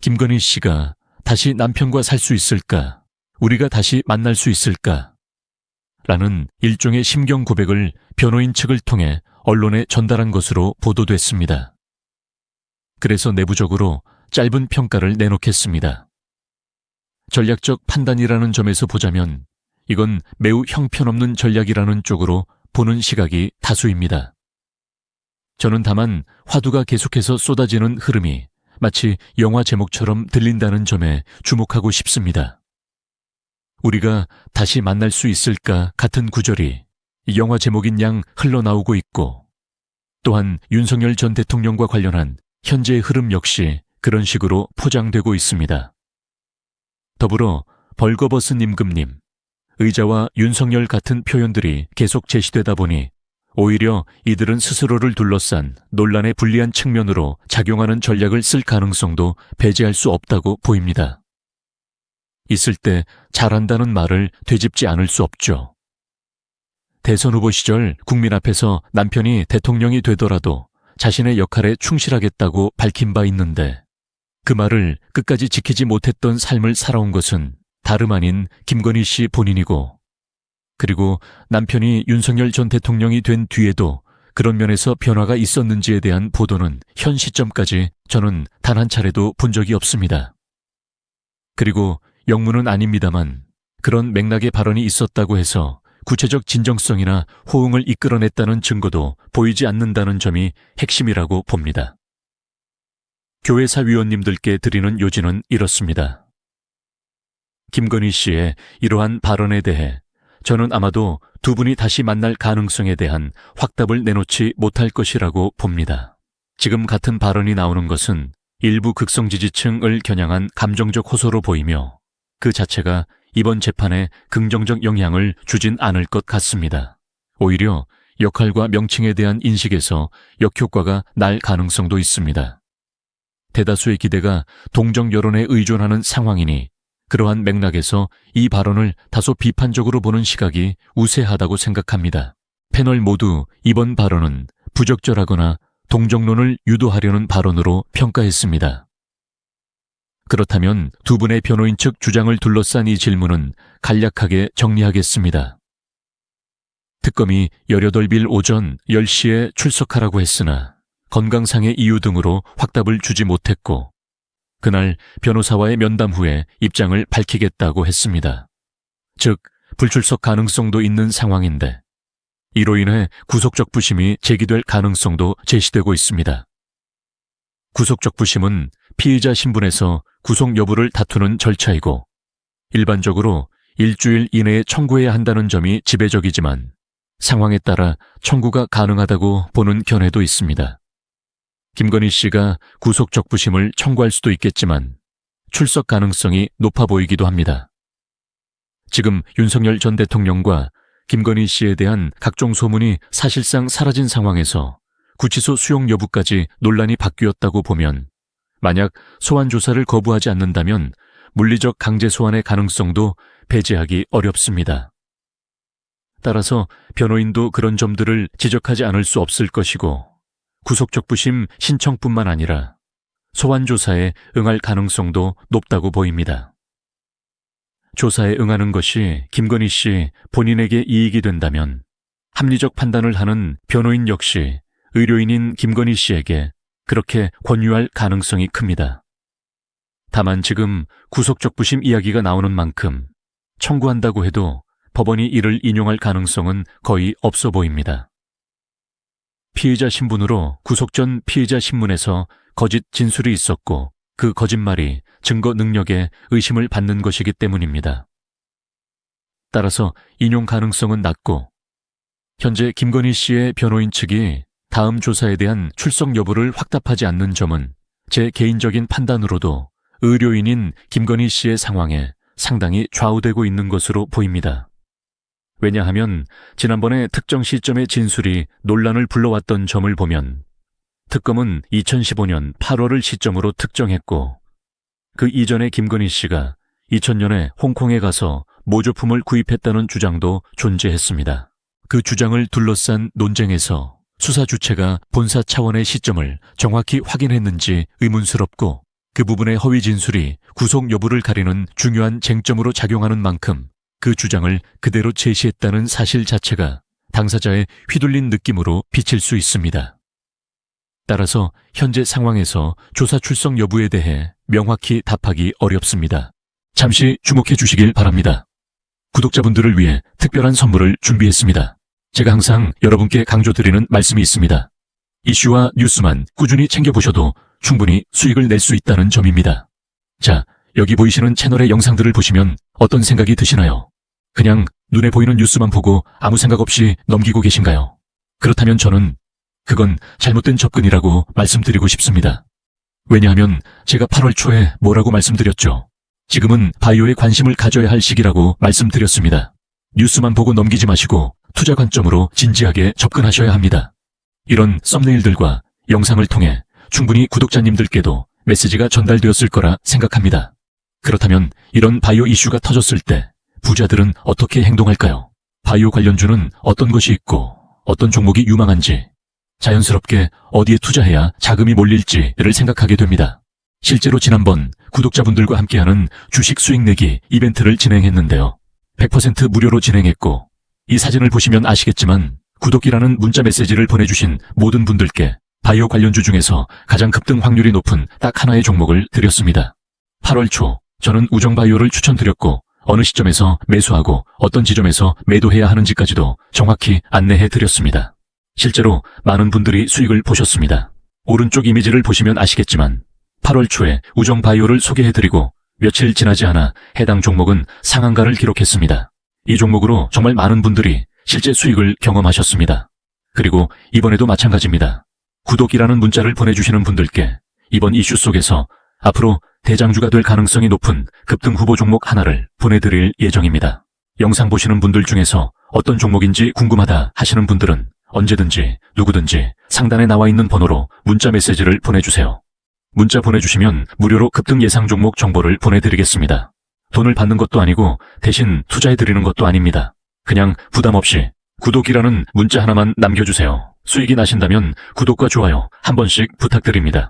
김건희 씨가 다시 남편과 살 수 있을까? 우리가 다시 만날 수 있을까? 라는 일종의 심경 고백을 변호인 측을 통해 언론에 전달한 것으로 보도됐습니다. 그래서 내부적으로 짧은 평가를 내놓겠습니다. 전략적 판단이라는 점에서 보자면 이건 매우 형편없는 전략이라는 쪽으로 보는 시각이 다수입니다. 저는 다만 화두가 계속해서 쏟아지는 흐름이 마치 영화 제목처럼 들린다는 점에 주목하고 싶습니다. 우리가 다시 만날 수 있을까 같은 구절이 영화 제목인 양 흘러나오고 있고, 또한 윤석열 전 대통령과 관련한 현재의 흐름 역시 그런 식으로 포장되고 있습니다. 더불어 벌거벗은 임금님, 의자와 윤석열 같은 표현들이 계속 제시되다 보니 오히려 이들은 스스로를 둘러싼 논란에 불리한 측면으로 작용하는 전략을 쓸 가능성도 배제할 수 없다고 보입니다. 있을 때 잘한다는 말을 되짚지 않을 수 없죠. 대선 후보 시절 국민 앞에서 남편이 대통령이 되더라도 자신의 역할에 충실하겠다고 밝힌 바 있는데, 그 말을 끝까지 지키지 못했던 삶을 살아온 것은 다름 아닌 김건희 씨 본인이고, 그리고 남편이 윤석열 전 대통령이 된 뒤에도 그런 면에서 변화가 있었는지에 대한 보도는 현 시점까지 저는 단 한 차례도 본 적이 없습니다. 그리고 영문은 아닙니다만 그런 맥락의 발언이 있었다고 해서 구체적 진정성이나 호응을 이끌어냈다는 증거도 보이지 않는다는 점이 핵심이라고 봅니다. 교회사 위원님들께 드리는 요지는 이렇습니다. 김건희 씨의 이러한 발언에 대해 저는 아마도 두 분이 다시 만날 가능성에 대한 확답을 내놓지 못할 것이라고 봅니다. 지금 같은 발언이 나오는 것은 일부 극성 지지층을 겨냥한 감정적 호소로 보이며 그 자체가 이번 재판에 긍정적 영향을 주진 않을 것 같습니다. 오히려 역할과 명칭에 대한 인식에서 역효과가 날 가능성도 있습니다. 대다수의 기대가 동정 여론에 의존하는 상황이니 그러한 맥락에서 이 발언을 다소 비판적으로 보는 시각이 우세하다고 생각합니다. 패널 모두 이번 발언은 부적절하거나 동정론을 유도하려는 발언으로 평가했습니다. 그렇다면 두 분의 변호인 측 주장을 둘러싼 이 질문은 간략하게 정리하겠습니다. 특검이 18일 오전 10시에 출석하라고 했으나 건강상의 이유 등으로 확답을 주지 못했고, 그날 변호사와의 면담 후에 입장을 밝히겠다고 했습니다. 즉, 불출석 가능성도 있는 상황인데 이로 인해 구속적 부심이 제기될 가능성도 제시되고 있습니다. 구속적 부심은 피의자 신분에서 구속 여부를 다투는 절차이고 일반적으로 일주일 이내에 청구해야 한다는 점이 지배적이지만 상황에 따라 청구가 가능하다고 보는 견해도 있습니다. 김건희 씨가 구속적 부심을 청구할 수도 있겠지만 출석 가능성이 높아 보이기도 합니다. 지금 윤석열 전 대통령과 김건희 씨에 대한 각종 소문이 사실상 사라진 상황에서 구치소 수용 여부까지 논란이 바뀌었다고 보면 만약 소환 조사를 거부하지 않는다면 물리적 강제 소환의 가능성도 배제하기 어렵습니다. 따라서 변호인도 그런 점들을 지적하지 않을 수 없을 것이고 구속적 부심 신청뿐만 아니라 소환 조사에 응할 가능성도 높다고 보입니다. 조사에 응하는 것이 김건희 씨 본인에게 이익이 된다면 합리적 판단을 하는 변호인 역시 의료인인 김건희 씨에게 그렇게 권유할 가능성이 큽니다. 다만 지금 구속적 부심 이야기가 나오는 만큼 청구한다고 해도 법원이 이를 인용할 가능성은 거의 없어 보입니다. 피의자 신분으로 구속 전 피의자 신문에서 거짓 진술이 있었고 그 거짓말이 증거 능력에 의심을 받는 것이기 때문입니다. 따라서 인용 가능성은 낮고 현재 김건희 씨의 변호인 측이 다음 조사에 대한 출석 여부를 확답하지 않는 점은 제 개인적인 판단으로도 의료인인 김건희 씨의 상황에 상당히 좌우되고 있는 것으로 보입니다. 왜냐하면 지난번에 특정 시점의 진술이 논란을 불러왔던 점을 보면 특검은 2015년 8월을 시점으로 특정했고 그 이전에 김건희 씨가 2000년에 홍콩에 가서 모조품을 구입했다는 주장도 존재했습니다. 그 주장을 둘러싼 논쟁에서 수사 주체가 본사 차원의 시점을 정확히 확인했는지 의문스럽고 그 부분의 허위 진술이 구속 여부를 가리는 중요한 쟁점으로 작용하는 만큼 그 주장을 그대로 제시했다는 사실 자체가 당사자의 휘둘린 느낌으로 비칠 수 있습니다. 따라서 현재 상황에서 조사 출석 여부에 대해 명확히 답하기 어렵습니다. 잠시 주목해 주시길 바랍니다. 구독자분들을 위해 특별한 선물을 준비했습니다. 제가 항상 여러분께 강조드리는 말씀이 있습니다. 이슈와 뉴스만 꾸준히 챙겨보셔도 충분히 수익을 낼 수 있다는 점입니다. 자, 여기 보이시는 채널의 영상들을 보시면 어떤 생각이 드시나요? 그냥 눈에 보이는 뉴스만 보고 아무 생각 없이 넘기고 계신가요? 그렇다면 저는 그건 잘못된 접근이라고 말씀드리고 싶습니다. 왜냐하면 제가 8월 초에 뭐라고 말씀드렸죠? 지금은 바이오에 관심을 가져야 할 시기라고 말씀드렸습니다. 뉴스만 보고 넘기지 마시고 투자 관점으로 진지하게 접근하셔야 합니다. 이런 썸네일들과 영상을 통해 충분히 구독자님들께도 메시지가 전달되었을 거라 생각합니다. 그렇다면 이런 바이오 이슈가 터졌을 때 부자들은 어떻게 행동할까요? 바이오 관련주는 어떤 것이 있고 어떤 종목이 유망한지, 자연스럽게 어디에 투자해야 자금이 몰릴지를 생각하게 됩니다. 실제로 지난번 구독자분들과 함께하는 주식 수익 내기 이벤트를 진행했는데요. 100% 무료로 진행했고, 이 사진을 보시면 아시겠지만 구독이라는 문자 메시지를 보내주신 모든 분들께 바이오 관련주 중에서 가장 급등 확률이 높은 딱 하나의 종목을 드렸습니다. 8월 초 저는 우정바이오를 추천드렸고, 어느 시점에서 매수하고 어떤 지점에서 매도해야 하는지까지도 정확히 안내해 드렸습니다. 실제로 많은 분들이 수익을 보셨습니다. 오른쪽 이미지를 보시면 아시겠지만 8월 초에 우정바이오를 소개해드리고 며칠 지나지 않아 해당 종목은 상한가를 기록했습니다. 이 종목으로 정말 많은 분들이 실제 수익을 경험하셨습니다. 그리고 이번에도 마찬가지입니다. 구독이라는 문자를 보내주시는 분들께 이번 이슈 속에서 앞으로 대장주가 될 가능성이 높은 급등 후보 종목 하나를 보내드릴 예정입니다. 영상 보시는 분들 중에서 어떤 종목인지 궁금하다 하시는 분들은 언제든지 누구든지 상단에 나와 있는 번호로 문자 메시지를 보내주세요. 문자 보내주시면 무료로 급등 예상 종목 정보를 보내드리겠습니다. 돈을 받는 것도 아니고 대신 투자해드리는 것도 아닙니다. 그냥 부담 없이 구독이라는 문자 하나만 남겨주세요. 수익이 나신다면 구독과 좋아요 한 번씩 부탁드립니다.